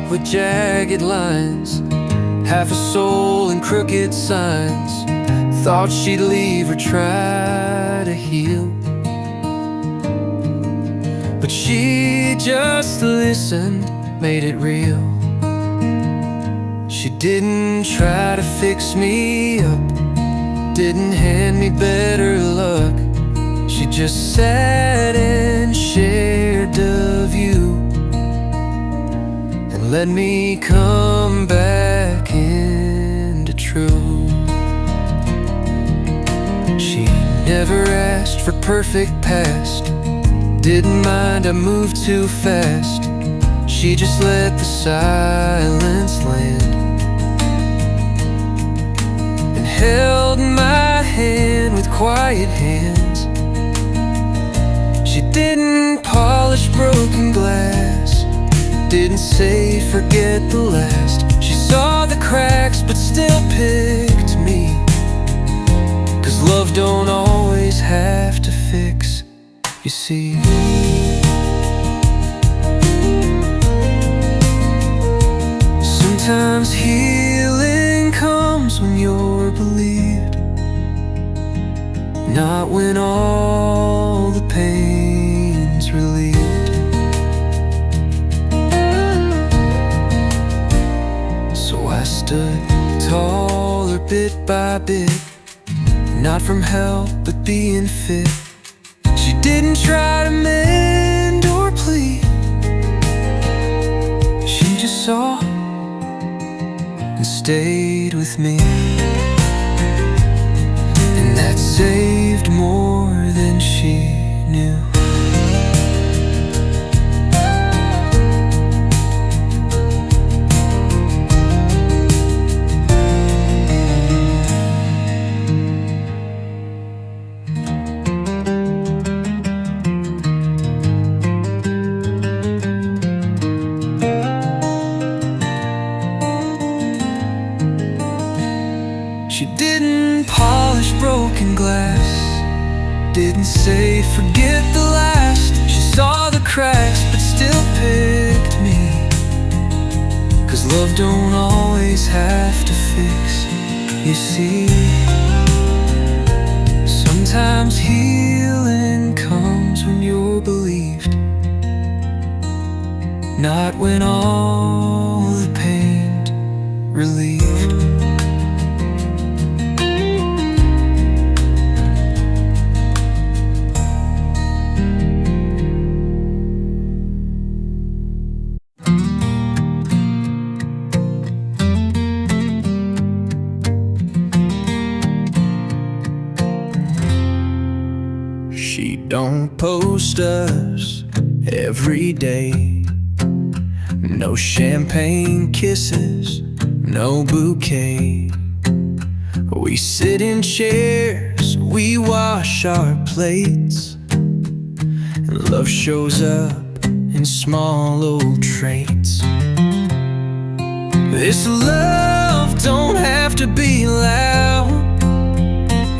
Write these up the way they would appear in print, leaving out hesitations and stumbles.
with jagged lines, half a soul and crooked signs. Thought she'd leave or try to heal, but she just listened, made it real. She didn't try to fix me up, didn't hand me better luck. She just sat and shared the view, and let me come back into truth. She never asked for perfect past, didn't mind I moved too fast. She just let the silence land and held my hand with quiet hands. She didn't polish broken glass, didn't say forget the last. She saw the cracks but still picked me, 'cause love don't always have to fix, you see. Sometimes healing comes when you're believed, not when all the pain's relieved. So I stood taller bit by bit, not from help but being fit. She didn't try to mend or plead, she just saw and stayed with me, and that saved more than she knew. She didn't polish broken glass, didn't say forget the last. She saw the cracks but still picked me, 'cause love don't always have to fix, you see. Sometimes healing comes when you're believed, not when all the pain's relieved. She don't post us every day, no champagne kisses, no bouquet. We sit in chairs, we wash our plates, and love shows up in small old traits. This love don't have to be loud,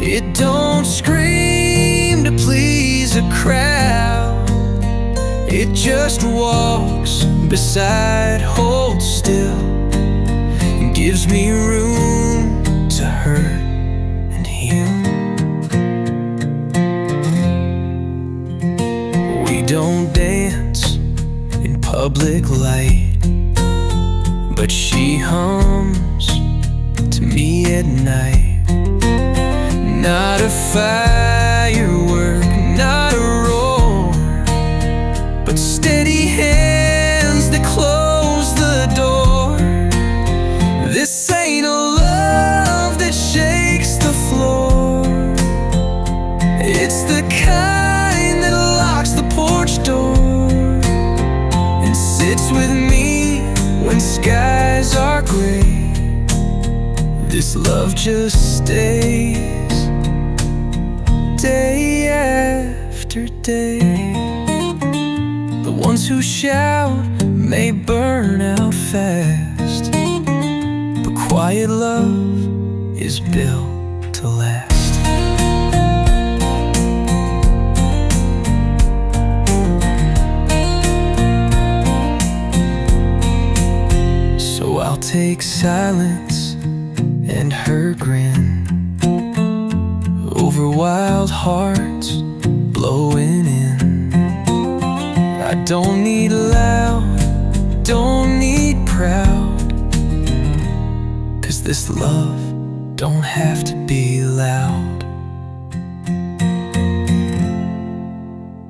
it don't scream to please a crowd. It just walks beside, holds still, and gives me room to hurt and heal. We don't dance in public light, but she hums to me at night. Not a firework, not a roar, but steady hands that close the door. This ain't a love that shakes the floor, it's the kind that locks the porch door and sits with me when skies are gray. This love just stays day after day. The ones who shout may burn out fast, but quiet love is built to last. I'll take silence and her grin over wild hearts blowing in. I don't need loud, don't need proud, 'cause this love don't have to be loud.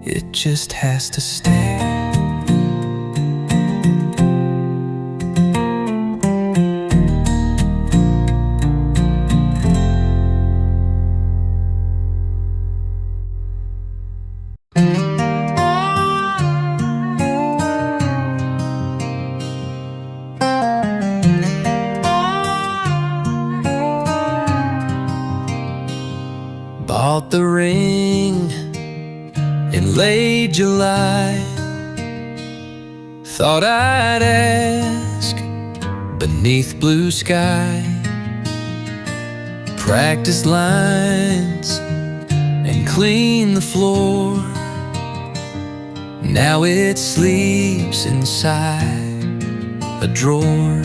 It just has to stay. Bought the ring in late July. Thought I'd ask beneath blue sky. Practice lines and clean the floor. Now it sleeps inside a drawer.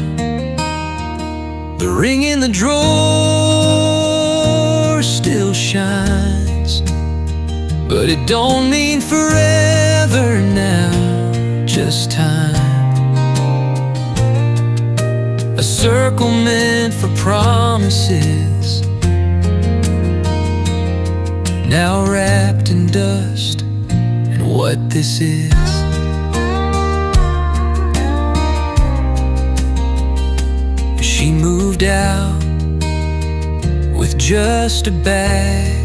The ring in the drawer still shines, but it don't mean forever now, just time. A circle meant for promises, now wrapped in dust, and what this is. She moved out with just a bag,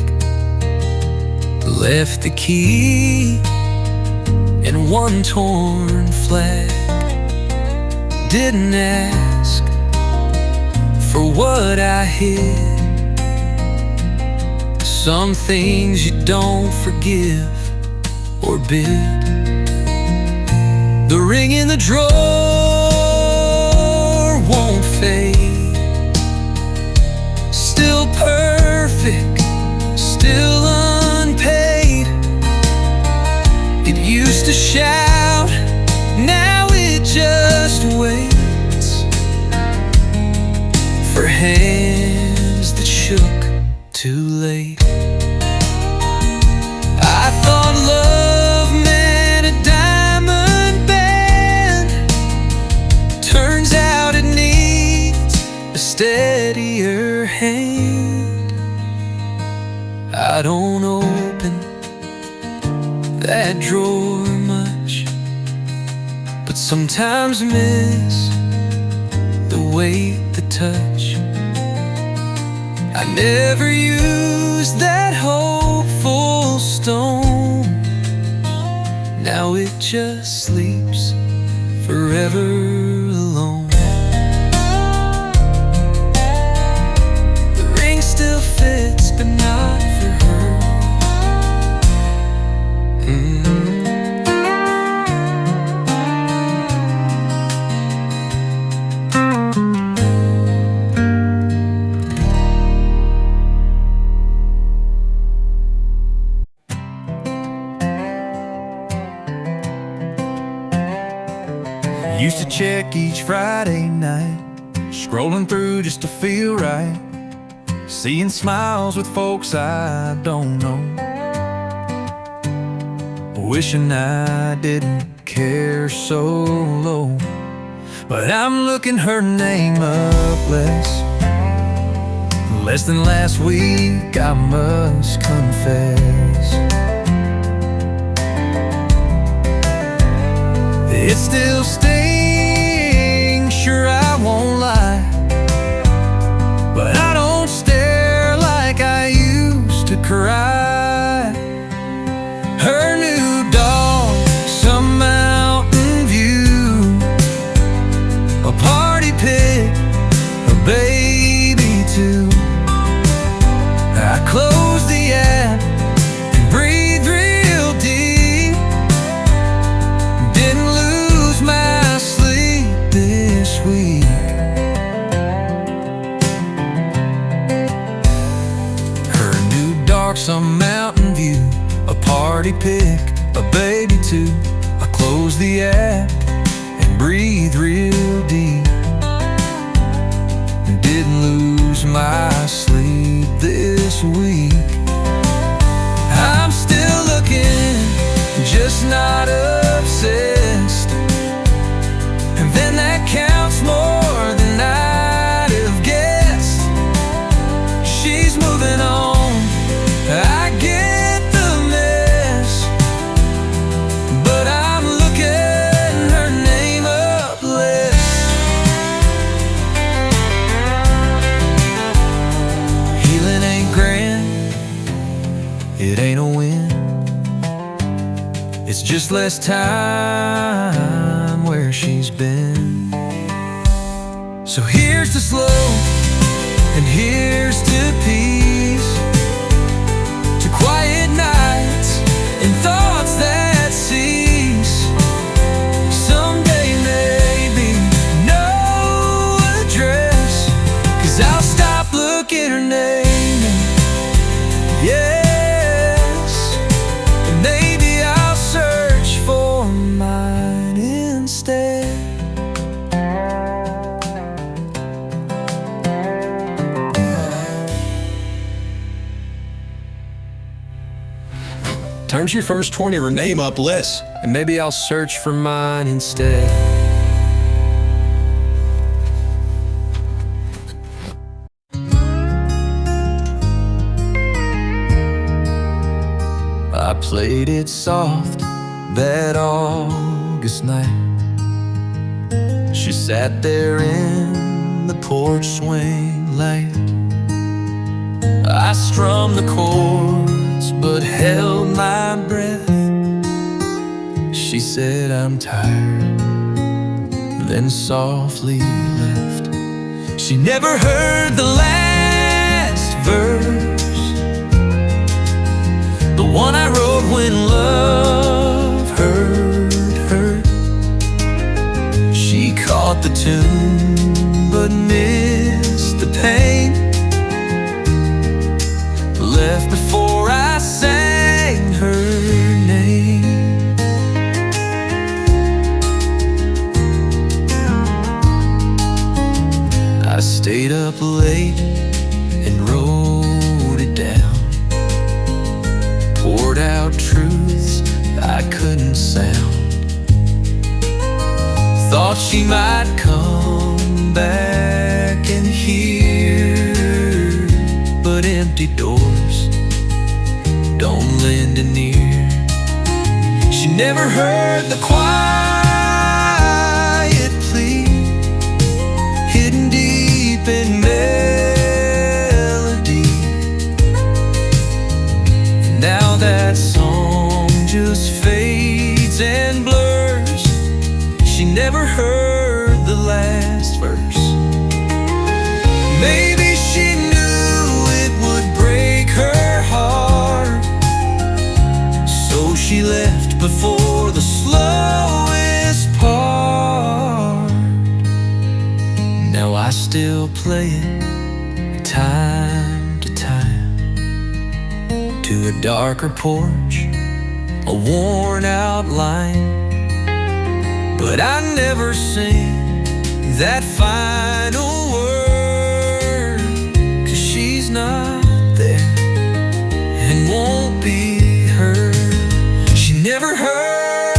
left the key and one torn flag. Didn't ask for what I hid. Some things you don't forgive or bid. The ring in the drawer won't fade. Still perfect, still unpaid. It used to shout, now it just waits for hands that shook too late. I thought love meant a diamond band. Turns out it needs a steadier hand. I don't open that drawer much, but sometimes miss the weight, the touch. I never used that hopeful stone. Now it just sleeps forever alone. The ring still fits, but not for her. Used to check each Friday night, scrolling through just to feel right, seeing smiles with folks I don't know, wishing I didn't care so low. But I'm looking her name up less than last week, I must confess. It still stings, sure I won't lie, but I don't stare like I used to cry. Her new dog, some mountain view, a party pig, a baby too. I closed the app and breathed real deep. Didn't lose my sleep this week. Her new dog, some mountain view, a party pick, a baby too. I closed the app and breathe real deep. just less time where she's been. So here's to slow, and here's to peace, to quiet nights and thoughts that cease. Someday maybe no address, 'cause I'll stop looking her name, yes, and maybe I'll search for mine instead. Turn to your first 20 or name up list. And maybe I'll search for mine instead. I played it soft that August night. She sat there in the porch swing light. I strummed the chords but held my breath. She said, "I'm tired," then softly left. She never heard the last verse, the one I wrote when love hurt. She caught the tune but missed the pain, left before I sang her name. I stayed up late and wrote it down, poured out truths I couldn't sound. Thought she might come back and hear, but empty doors don't lend an ear. She never heard the quiet plea hidden deep in melody. Now that song just fades and blurs. She never heard the last verse. Maybe she knew it would break her heart, so she left before the slowest part. Now I still play it time to time, to a darker porch, a worn out line. But I never sing that final word, 'cause she's not there and won't be heard. She never heard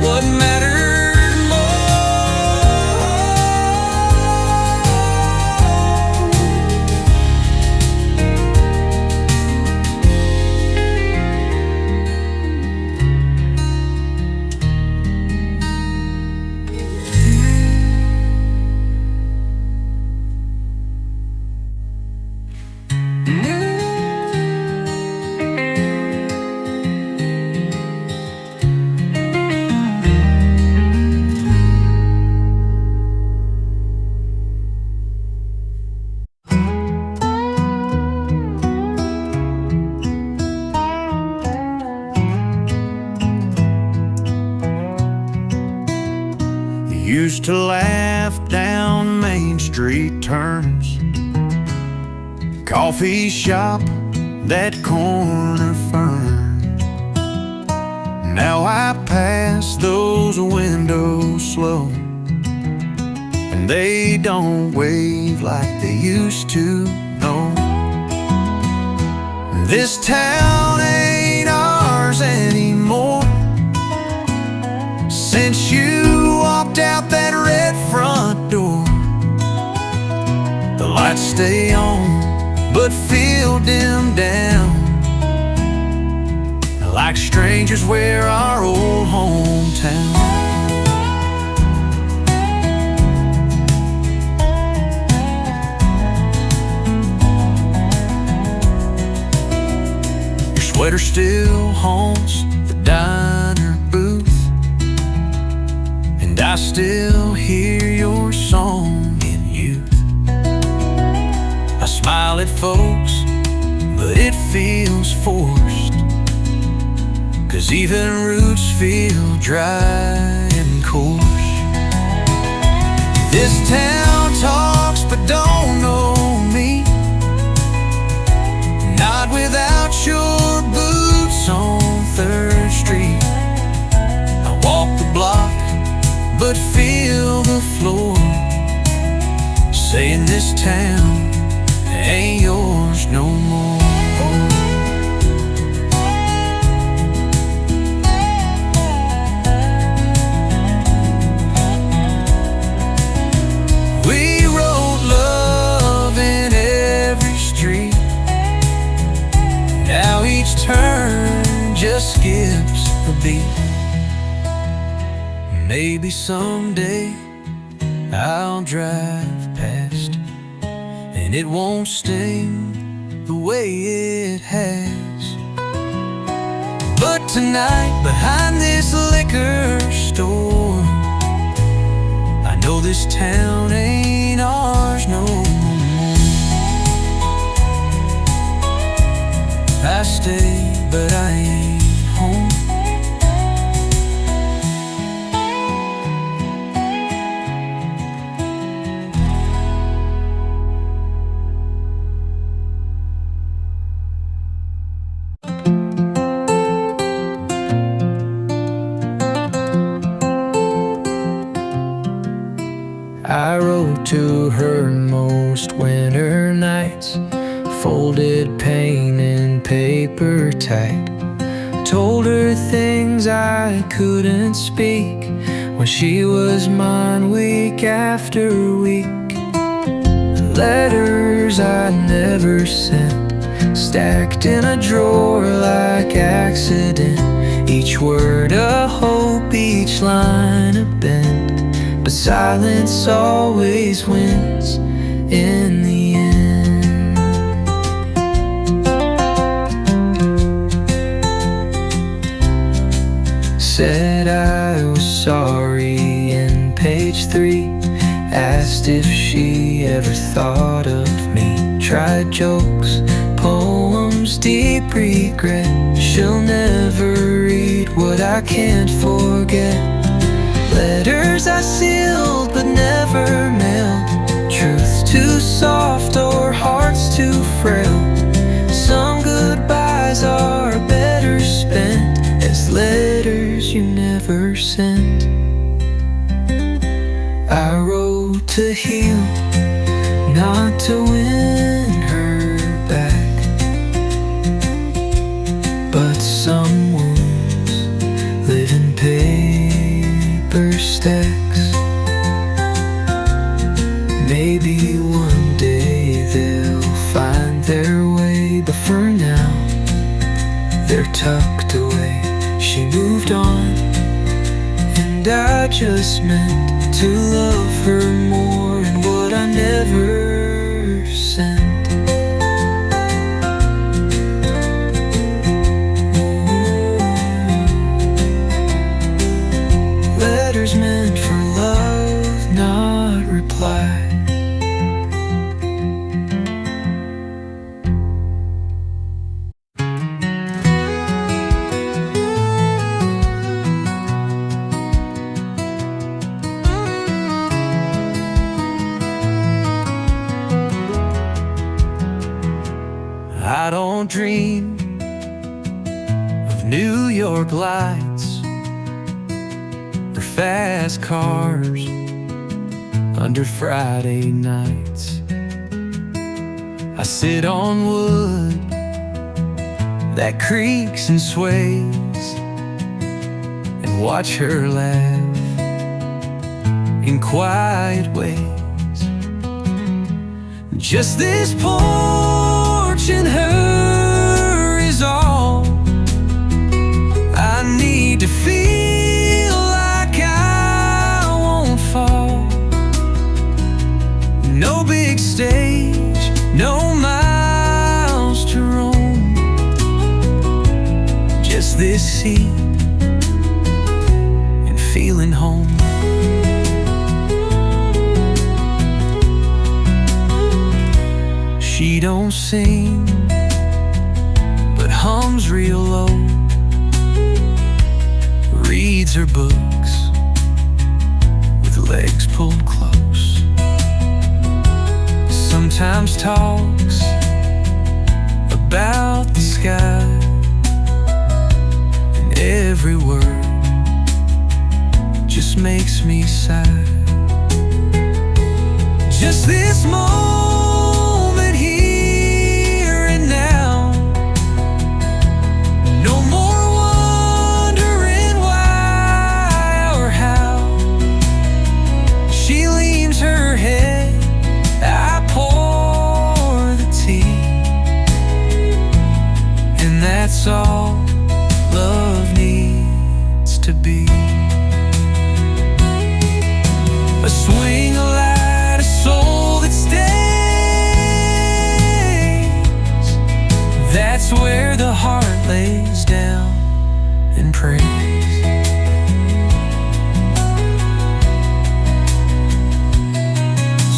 what mattered Used to laugh down Main Street turns, coffee shop, that corner fern. Now I pass those windows slow, and they don't wave like they used to, no. This town ain't ours anymore since you walked out that red front door. The lights stay on but feel dimmed down, like strangers wear our old hometown. sweater still haunts the diner booth, and I still hear your song in youth. I smile at folks, but it feels forced, 'cause even roots feel dry and coarse. This town talks but don't know me, not without your boots on 3rd Street. I walk the block but feel the floor, saying this town ain't yours no more. We wrote love in every street, now each turn just skips a beat. Maybe someday I'll drive past, and it won't sting the way it has. But tonight, behind this liquor store, I know this town ain't ours no more. I stay, but I ain't home. I wrote to her most winter nights, folded pain in paper tight. Told her things I couldn't speak when she was mine week after week. Letters I never sent, stacked in a drawer like accident. Each word a hope, each line a bend, but silence always wins in the end. Said I was sorry in page 3, asked if she ever thought of me. Tried jokes, poems, deep regret. She'll never read what I can't forget. Letters I sealed but never mailed, truth too soft or hearts too frail. Some goodbyes are better spent as letters you never sent. I wrote to heal, not to win her back, but some wounds live in paper stacks. Maybe one day they'll find their way, but for now they're tucked away. She moved on, and I just meant to love her more, and what I never sent. Letters meant for love, not reply. I don't dream of New York lights or fast cars under Friday nights. I sit on wood that creaks and sways and watch her laugh in quiet ways. Just this porch and her is all I need to feel like I won't fall. No big stage, no miles to roam, home. She don't sing, but hums real low, reads her books with legs pulled close, sometimes talks about the sky, and every word just makes me sigh. Just this moment here and now, no more wondering why or how. She leans her head, I pour the tea, and that's all love needs to be. A swing, a light, a soul that stays. That's where the heart lays down and prays.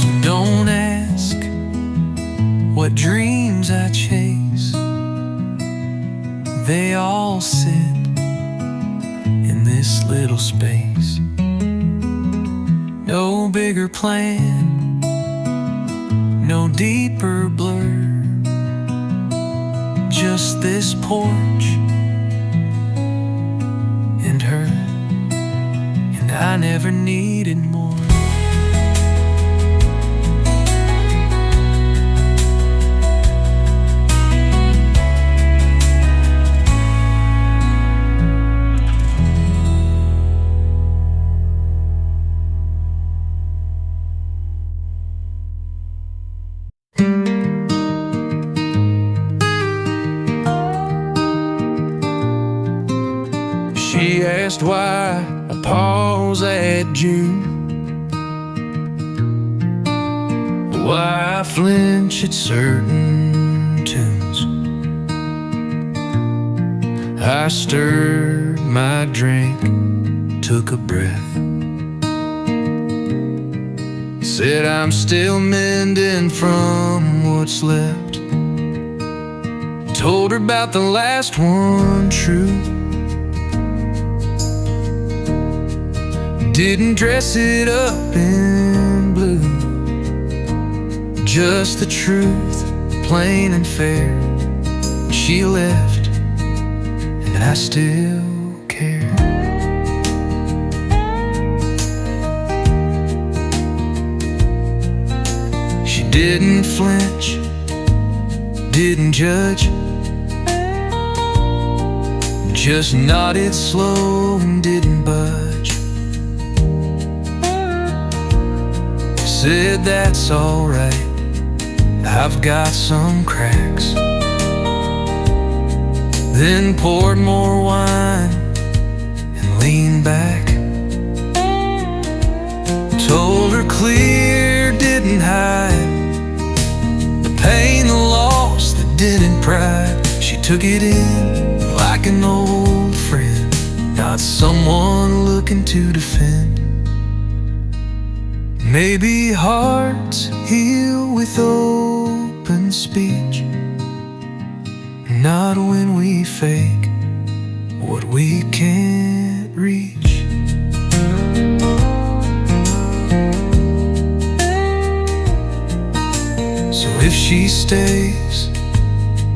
So don't ask what dreams I chase. They all sit in this little space. No bigger plan, no deeper blur, just this porch and her, and I never needed more. She asked why I pause at June, why I flinch at certain tunes. I stirred my drink, took a breath, said I'm still mending from what's left. Told her about the last one true. Didn't dress it up in blue, just the truth, plain and fair. She left, and I still care. She didn't flinch, didn't judge, just nodded slow and didn't budge. Said that's alright, I've got some cracks. Then poured more wine and leaned back. Told her clear, didn't hide the pain, the loss, the didn't pride. She took it in like an old friend, not someone looking to defend. Maybe hearts heal with open speech, not when we fake what we can't reach. So if she stays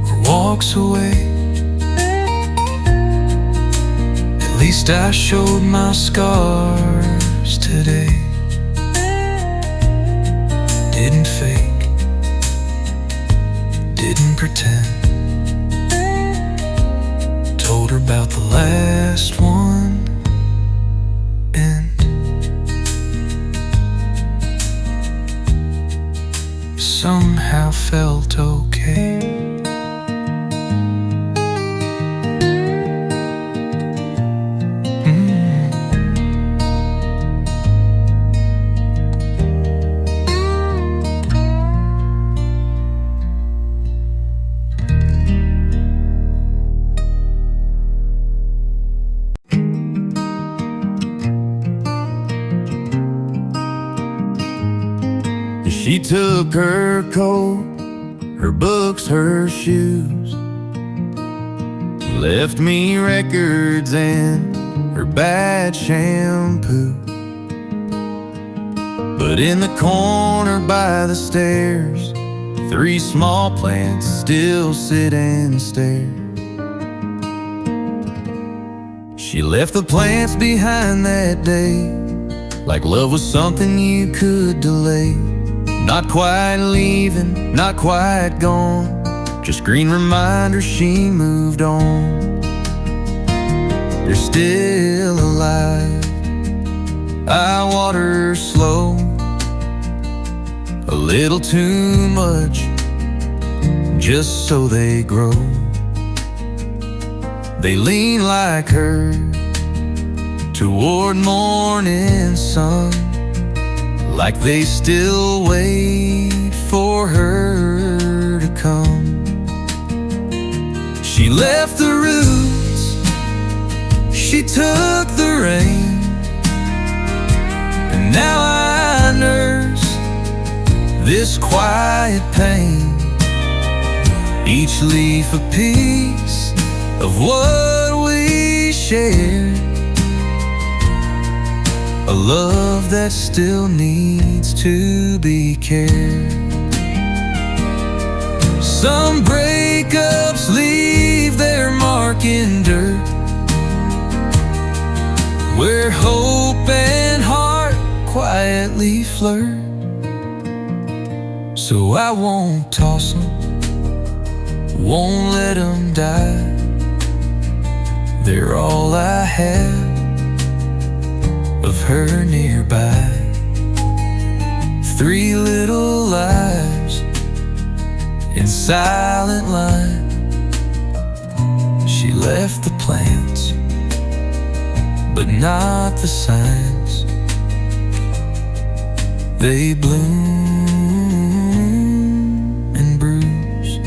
or walks away, at least I showed my scars today. Didn't fake, didn't pretend. Told her about the last one and somehow felt okay. She took her coat, her books, her shoes, left me records and her bad shampoo. But in the corner by the stairs, 3 small plants still sit and stare. She left the plants behind that day, like love was something you could delay. Not quite leaving, not quite gone, just green reminders she moved on. They're still alive, I water slow, a little too much, just so they grow. They lean like her toward morning sun, like they still wait for her to come. She left the roots, she took the rain, and now I nurse this quiet pain. Each leaf a piece of what we shared, a love that still needs to be cared. Some breakups leave their mark in dirt, where hope and heart quietly flirt. So I won't toss them, won't let them die. They're all I have of her nearby. 3 little lives in silent line. She left the plants, but not the signs. They bloom and bruise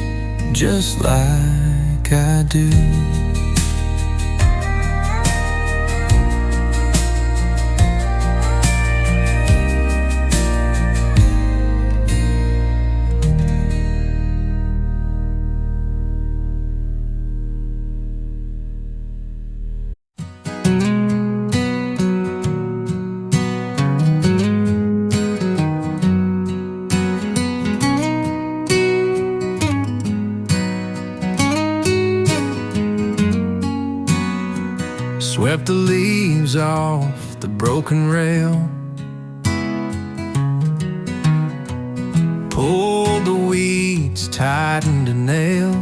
just like I do. Swept the leaves off the broken rail, pulled the weeds, tightened a nail.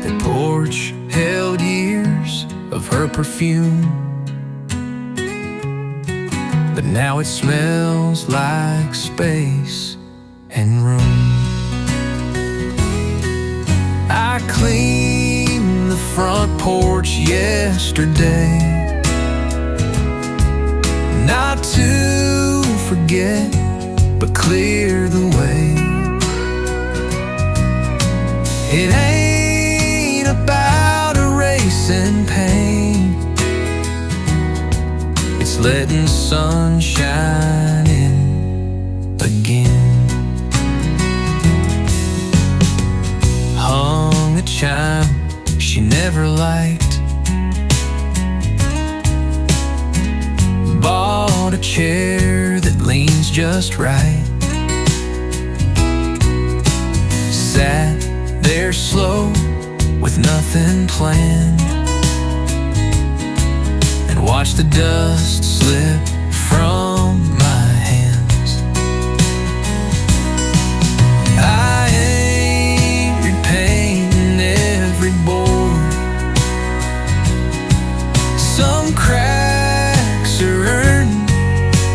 The porch held years of her perfume, but now it smells like space and room. I cleaned the front porch yesterday, not to forget, but clear the way. It ain't about erasing pain, it's letting sun shine in again. Hung a chime she never liked, bought a chair that leans just right, sat there slow with nothing planned, and watched the dust slip from my hands. I ain't repainting every board, some cracks are earned,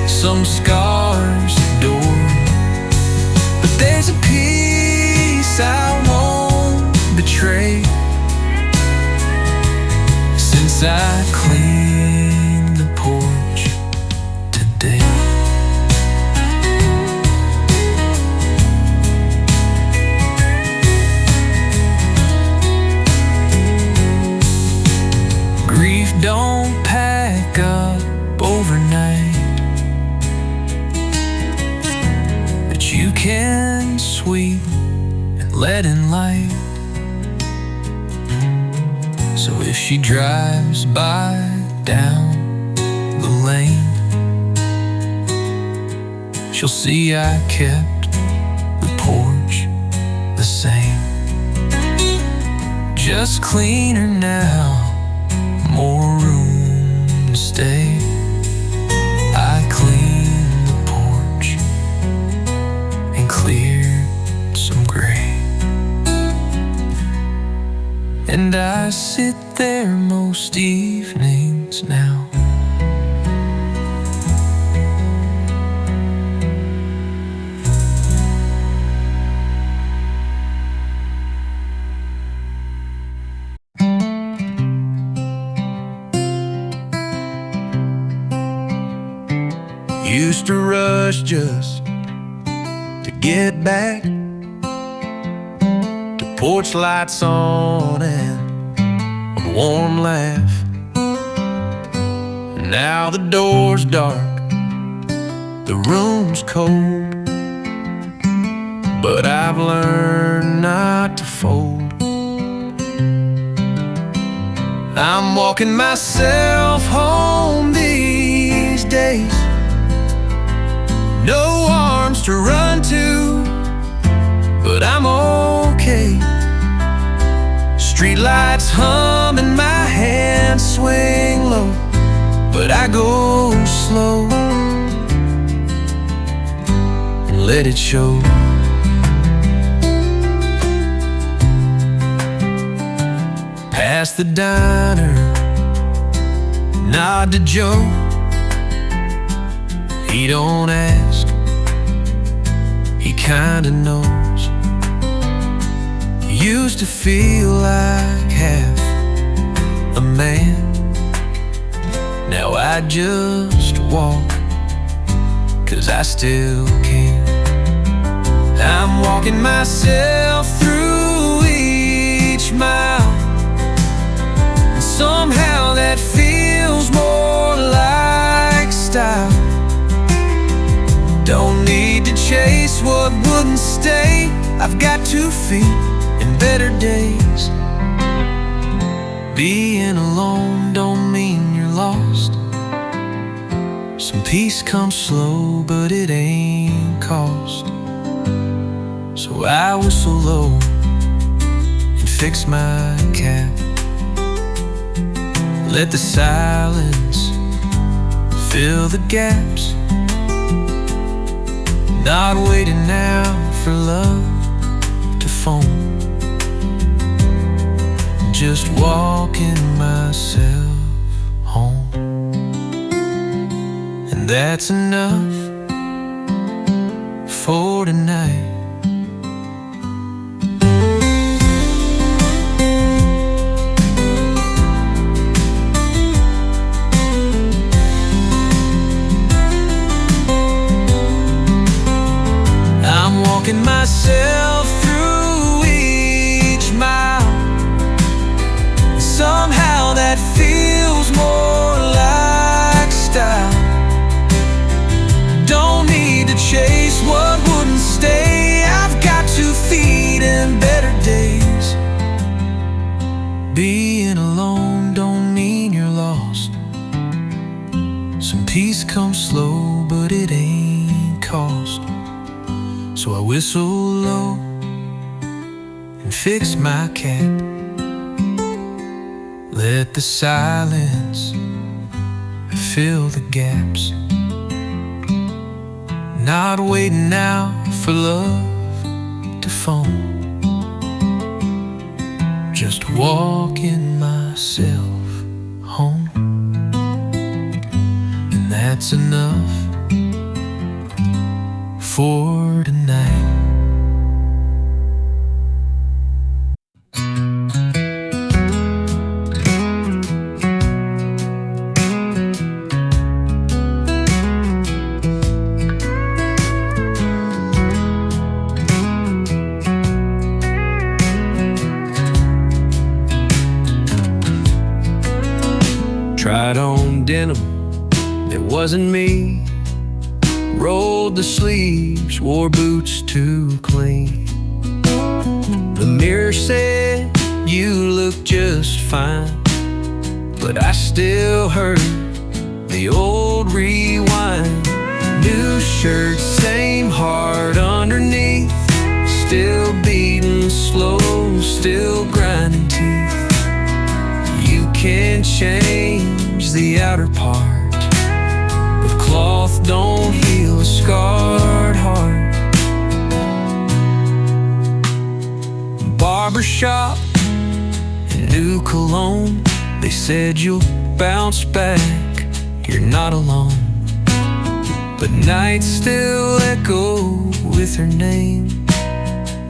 some scars adored, but there's a piece I won't betray since I cleaned the porch today. Grief don't pack up overnight, she drives by down the lane, she'll see I kept the porch the same. Just cleaner now, more room to stay. I cleaned the porch and cleared some gray, and I sit there most evenings now. Used to rush just to get back, the porch lights on and a warm laugh. Now the door's dark, the room's cold, but I've learned not to fold. I'm walking myself home these days, no arms to run to, but I'm okay. Streetlights hum and my hands swing low, but I go slow and let it show. Past the diner, nod to Joe. He don't ask, he kinda knows. Used to feel like half a man, now I just walk, 'cause I still can. I'm walking myself through each mile, and somehow that feels more like style. Don't need to chase what wouldn't stay. I've got 2 feet in better days. Being alone don't mean you're lost. Some peace comes slow, but it ain't cost. So I whistle low and fix my cap. Let the silence fill the gaps. Not waiting now for love to phone, just walking myself home, and that's enough for tonight. Walking myself through each mile, somehow that feels more like style. Don't need to chase what wouldn't stay. I've got 2 feet in better days. Being alone don't mean you're lost. Some peace comes slow, but it ain't cost. So I whistle low and fix my cap. Let the silence fill the gaps. Not waiting now for love to phone, just walking myself home, and that's enough for tonight. Tried on denim, it wasn't me. Rolled the sleeves, wore boots too clean. The mirror said, you look just fine. but I still heard the old rewind. New shirt, same heart underneath, still beating slow, still grinding teeth. You can't change the outer part, but cloth don't heal a scarred heart. Barbershop and new cologne, they said you'll bounce back, you're not alone. But nights still echo with her name,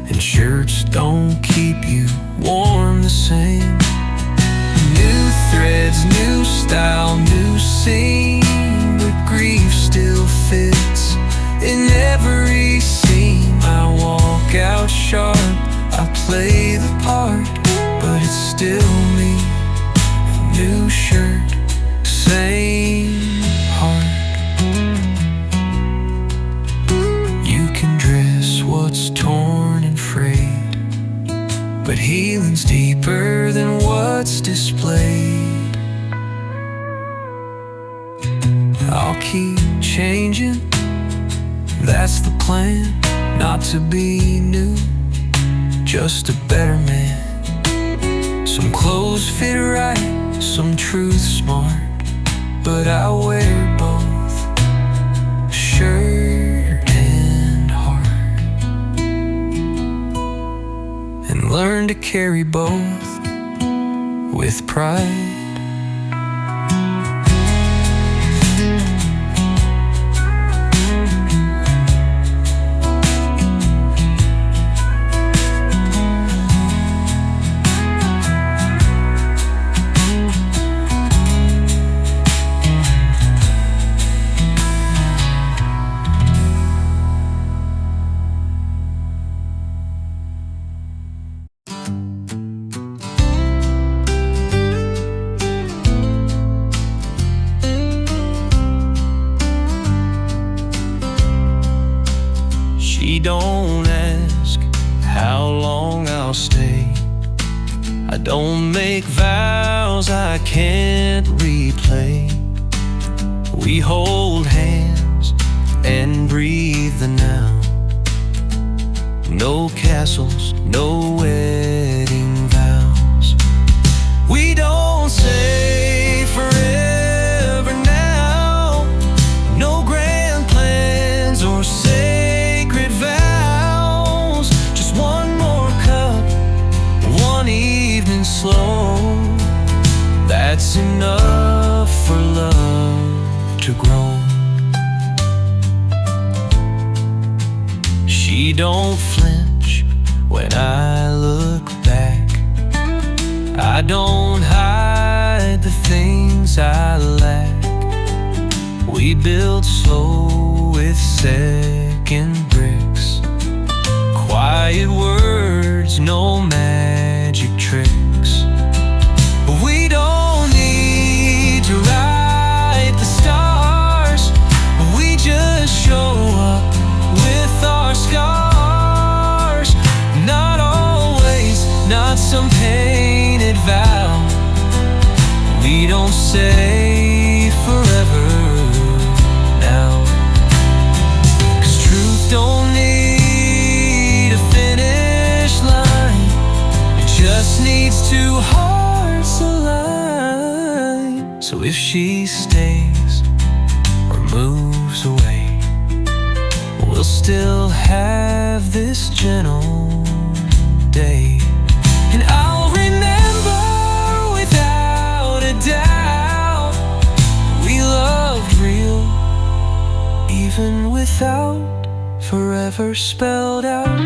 and shirts don't keep you warm the same. New threads, new style, new scene, but grief still fits in every seam. I walk out sharp, I play the part, but it's still me. New shirt, same heart. You can dress what's torn and frayed, but healing's deeper than what's displayed. I'll keep changing, that's the plan. Not to be new, just a better man. Some clothes fit right, some truth smart, but I wear both, shirt and heart, and learn to carry both with pride. She don't ask how long I'll stay. I don't make vows I can't replay. We hold hands and breathe the now. No castles, no wedding vows. We don't say forever now. No grand plans or sacred vows. Just one more cup, one evening slow. That's enough for love to grow. She don't flinch when I look back. I don't hide the things I lack. We build slow with second bricks. Quiet words, no magic tricks. We don't need to write the stars. We just show up with our scars. Not always, not some painted vow. We don't say forever now. 'Cause truth don't need a finish line. It just needs two hearts aligned. So if she stays or moves away, we'll still have this gentle day. And I'll remember without a doubt, we loved real, even without forever spelled out.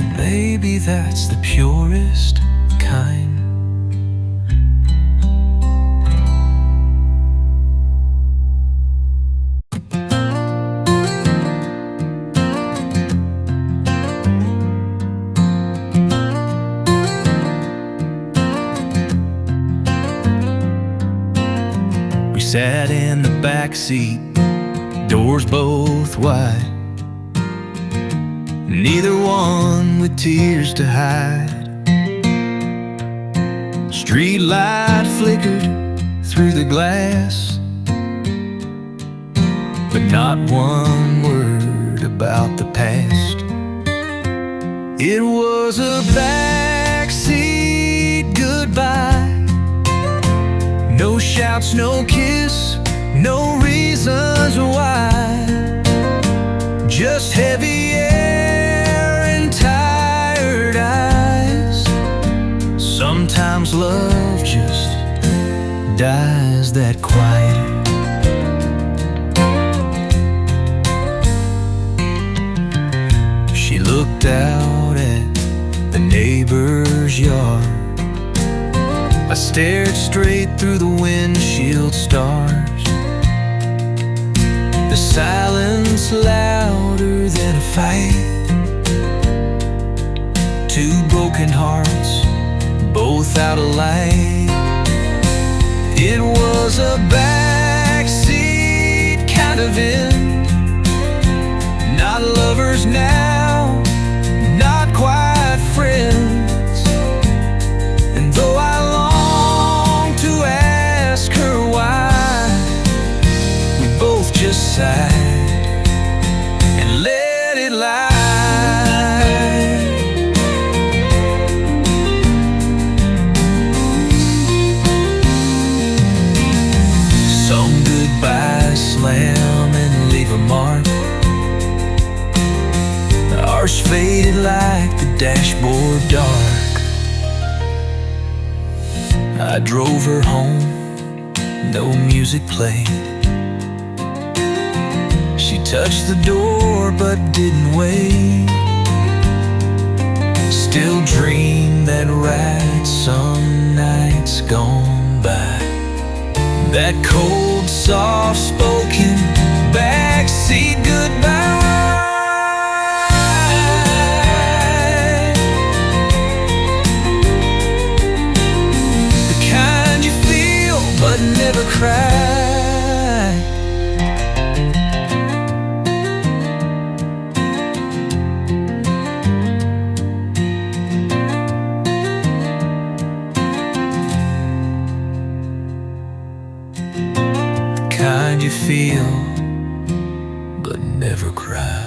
And maybe that's the purest kind. Sat in the backseat, doors both wide, neither one with tears to hide. Street light flickered through the glass, but not one word about the past. It was a backseat goodbye. No shouts, no kiss, no reasons why. Just heavy air and tired eyes. Sometimes love just dies that quiet. She looked out at the neighbor's yard. I stared straight through the windshield stars. The silence louder than a fight. Two broken hearts, both out of light. It was a backseat kind of end. Not lovers now, not quite friends. And though I long to ask her why, we both just sighed and let it lie. Some goodbyes slam and leave a mark. Ours faded like the dashboard dark. I drove her home, no music played. She touched the door but didn't wait. Still dream that ride some nights gone by. That cold, soft-spoken backseat goodbye. But never cry. Kind you feel, but never cry.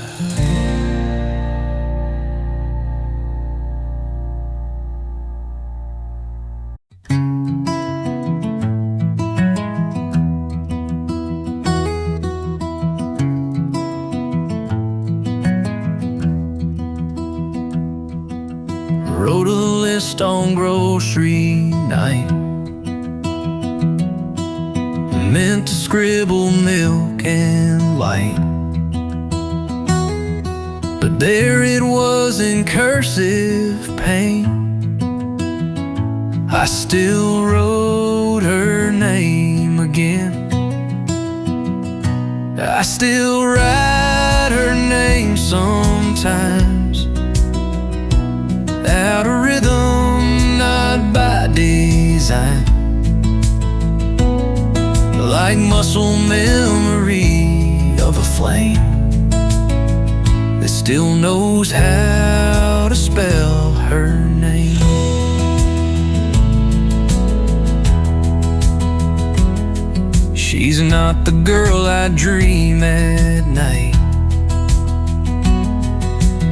Wrote a list on grocery night. Meant to scribble milk and light, but there it was in cursive paint. I still wrote her name again. I still write her name sometimes. Out of rhythm, not by design. Like muscle memory of a flame that still knows how to spell her name. She's not the girl I dream at night,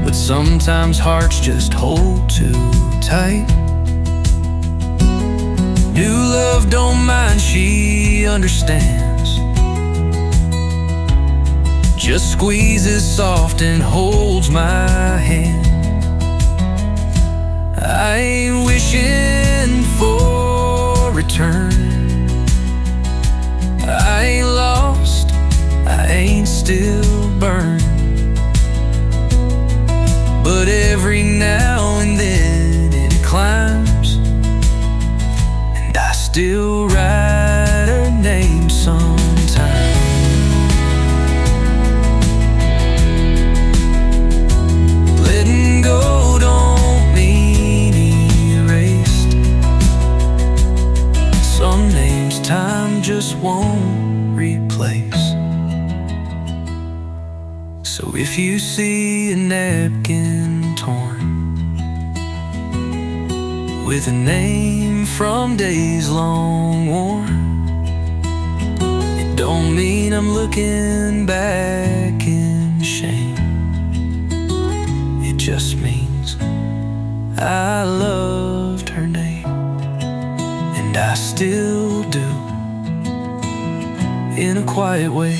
but sometimes hearts just hold too tight. New love don't mind, she understands. Just squeezes soft and holds my hand. I ain't wishing for return. I ain't lost, I ain't still burned. But every now and then it climbs, and I still write her name sometimes. Letting go don't mean erased. Some names time just won't replace. So if you see a napkin torn, with a name from days long worn. It don't mean I'm looking back in shame. It just means I loved her name, and I still do, in a quiet way.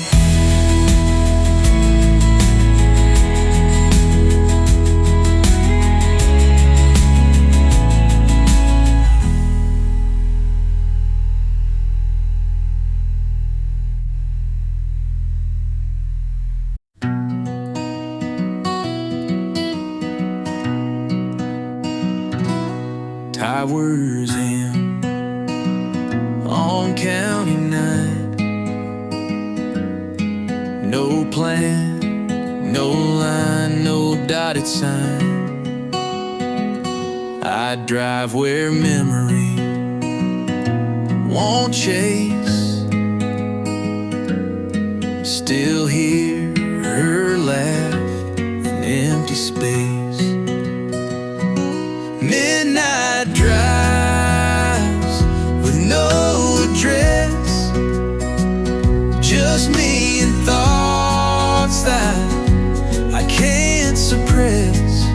Hours in on county night, no plan, no line, no dotted sign. I drive where memory won't chase. Still hear her laugh in empty space. Midnight drives with no address, just me and thoughts that I can't suppress.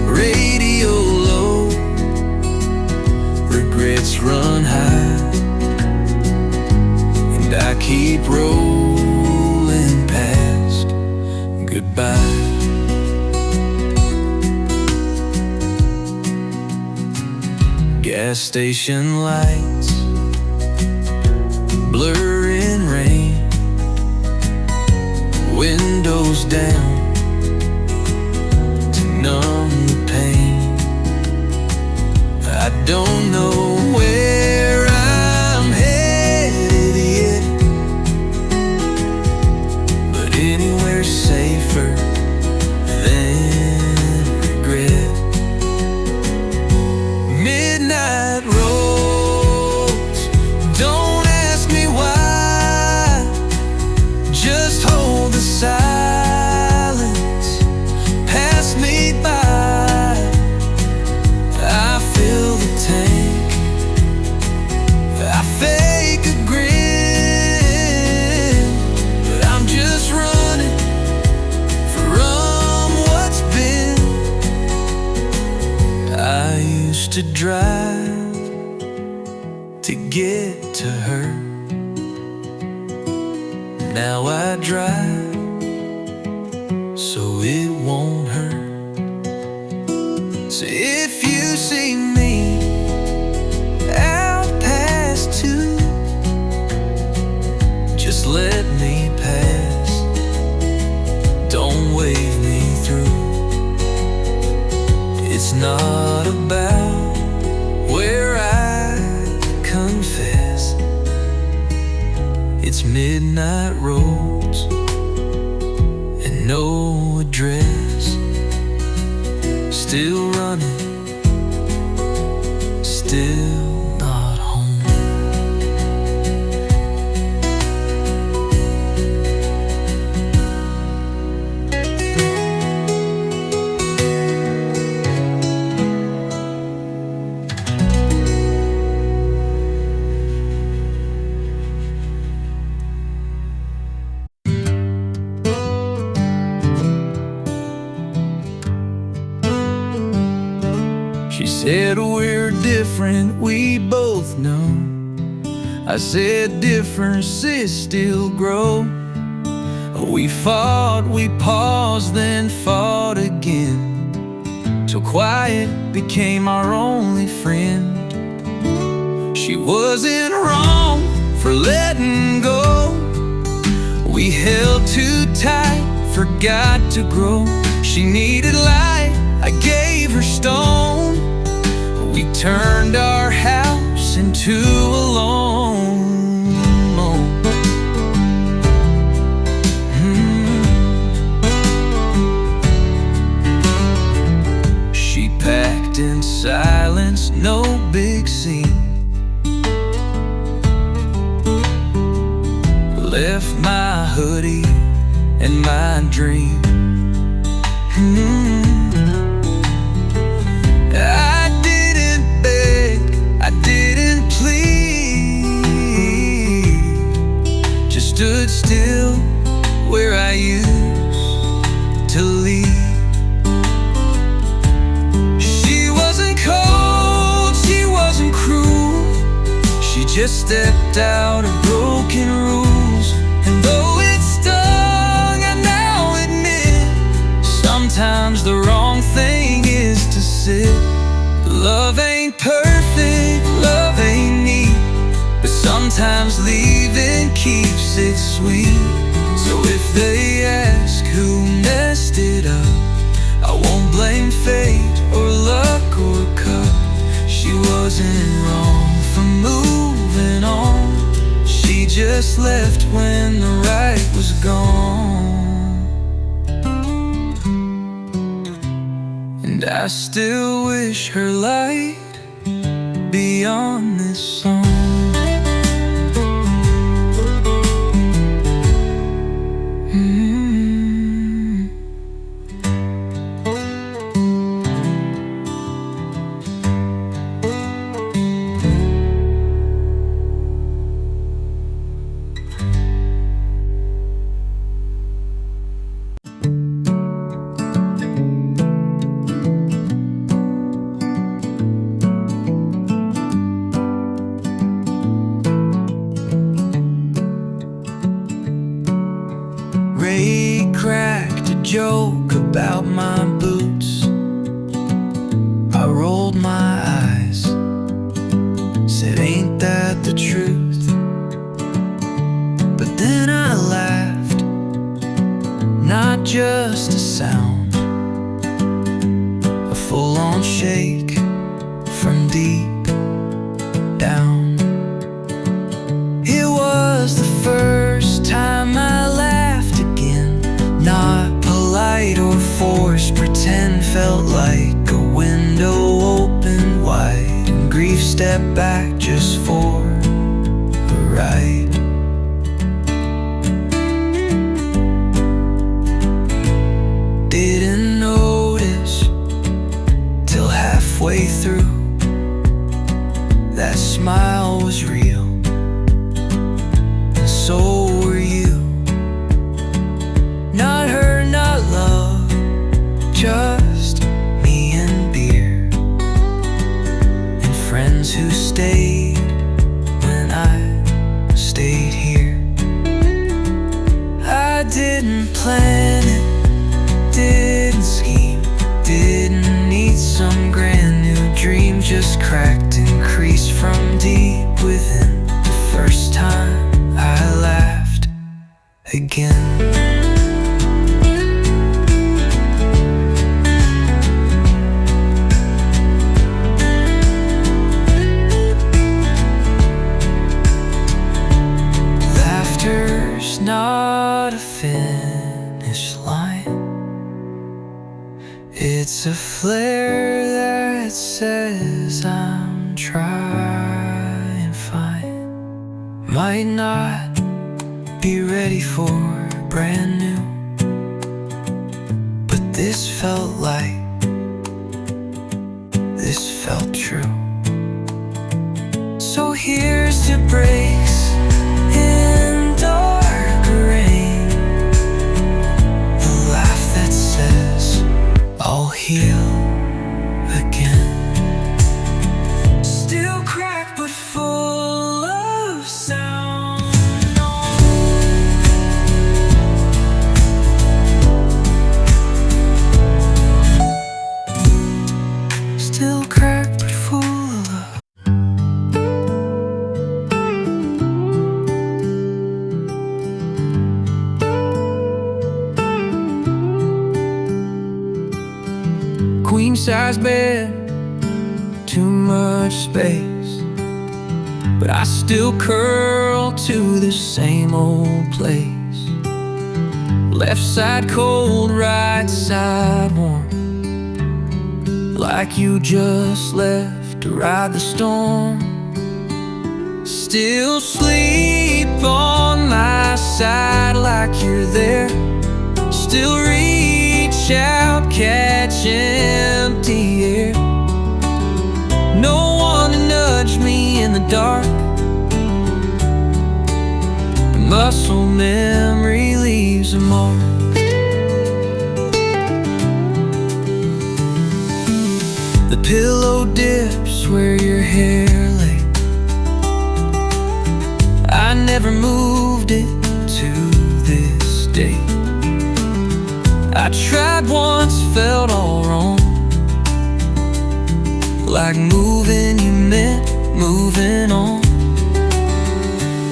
Radio low, regrets run high, and I keep rolling past goodbye. Gas station lights blur in rain, windows down to numb the pain. I don't know where I'm headed yet, but anywhere's safer than regret. Midnight roads, don't ask me why, just hold the silence, pass me by. I fill the tank, I fake a grin, but I'm just running from what's been. I used to drive to get to her, now I drive so it won't hurt. So if you see me out past 2, just let me pass, don't wave me through. It's not about where I confess, it's midnight roads and no address. Still running, still not home. She said we're different, we both know. I said differences still grow. We fought, we paused, then fought again, till quiet became our only friend. She wasn't wrong for letting go. We held too tight, forgot to grow. She needed light, I gave her stone. We turned our house into a lone. She packed in silence, no big scene. Left my hoodie and my dream. I did used to lead. She wasn't cold, she wasn't cruel. She just stepped out of broken rules. And though it stung, I now admit, sometimes the wrong thing is to sit. Love ain't perfect, love ain't neat, but sometimes leaving keeps it sweet. So if they ask who messed it up, I won't blame fate or luck or cup. She wasn't wrong for moving on. She just left when the right was gone. And I still wish her light beyond this song. Ray cracked a joke about my boots. I rolled my eyes, said, ain't that the truth? But then I laughed, not just a sound, a full-on shake from deep down. It was the first time I laughed again, not polite or forced, pretend. Felt like a window opened wide, and grief stepped back just for a ride. Didn't notice till halfway through, that smile was real, and so were you. Not her, not love, just me and beer, and friends who stayed when I stayed here. I didn't plan it, didn't scheme, didn't need some grand new dream. Just cracked and creased from deep within the first time I laughed again. Laughter's not a finish line, it's a flare that says I'm trying fine. Might not be ready for brand new, but this felt like, this felt true. So here's to breaks in dark rain, the laugh that says I'll heal again. Still cracked but full of sound. Still cracked but full of love. Queen size bed, too much space, but I still curl to the same old place. Left side cold, right side warm, like you just left to ride the storm. Still sleep on my side like you're there. Still reach out, catch empty air. No one to nudge me in the dark. Muscle memory leaves leaves a mark. The pillow dips where your hair lay. I never moved it to this day. I tried once, felt all wrong, like moving you meant moving on.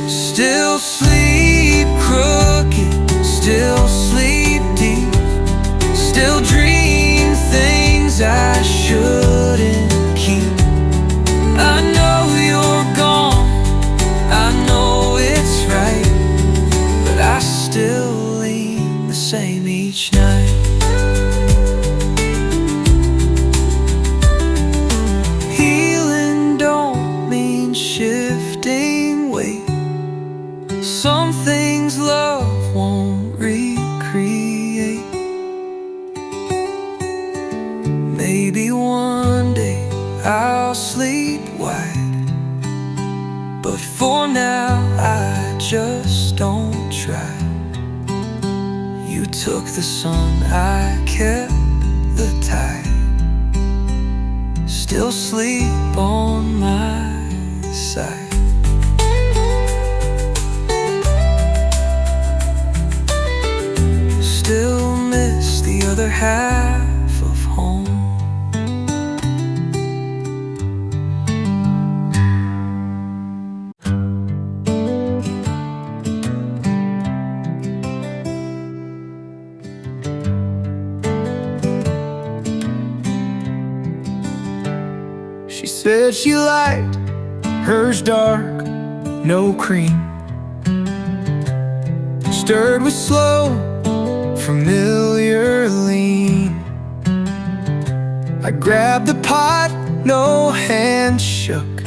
Still sleep crooked, still sleep deep, still dream things I shouldn't keep. I know you're gone, I know it's right, but I still lean the same each night. Healing don't mean shifting weight. Some things love won't recreate. Maybe one day I'll sleep wide, but for now I just don't try. You took the sun, I kept the tide. Still sleep on my side. Still miss the other half of home. She said she liked hers dark, no cream, stirred with slow, familiar lean. I grabbed the pot, no hand shook,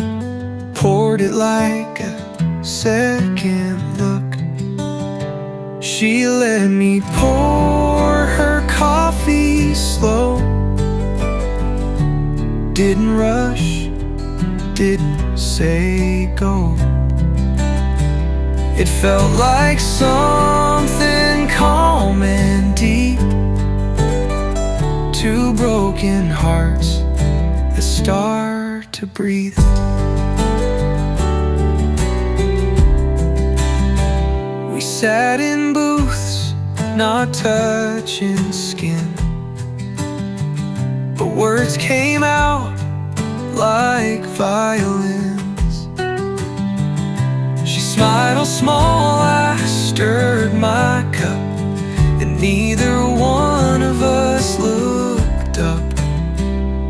poured it like a second look. She let me pour her coffee slow, didn't rush, didn't say go. It felt like something calm and deep. Two broken hearts that start to breathe. We sat in booths, not touching skin, but words came out like violins. She smiled all small, I stirred my cup, and neither one of us looked up.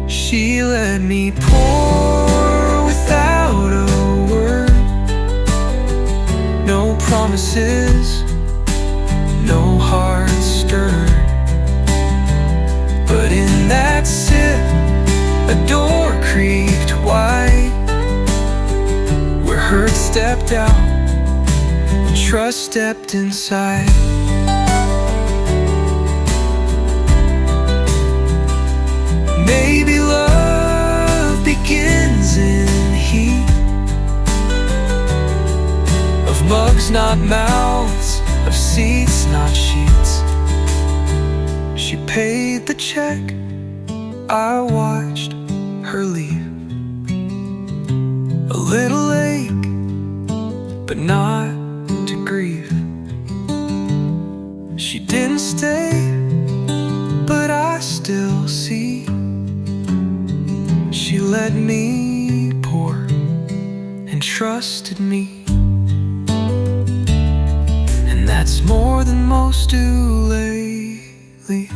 She let me pour without a word. No promises, no heart stirred. But in that sip, a door creaked wide, where hurt stepped out and trust stepped inside. Maybe love begins in heat of mugs, not mouths, of seats, not sheets. She paid the check, I watched her leave. A little ache, but not to grieve. She didn't stay, but I still see. She let me pour and trusted me, and that's more than most do lately.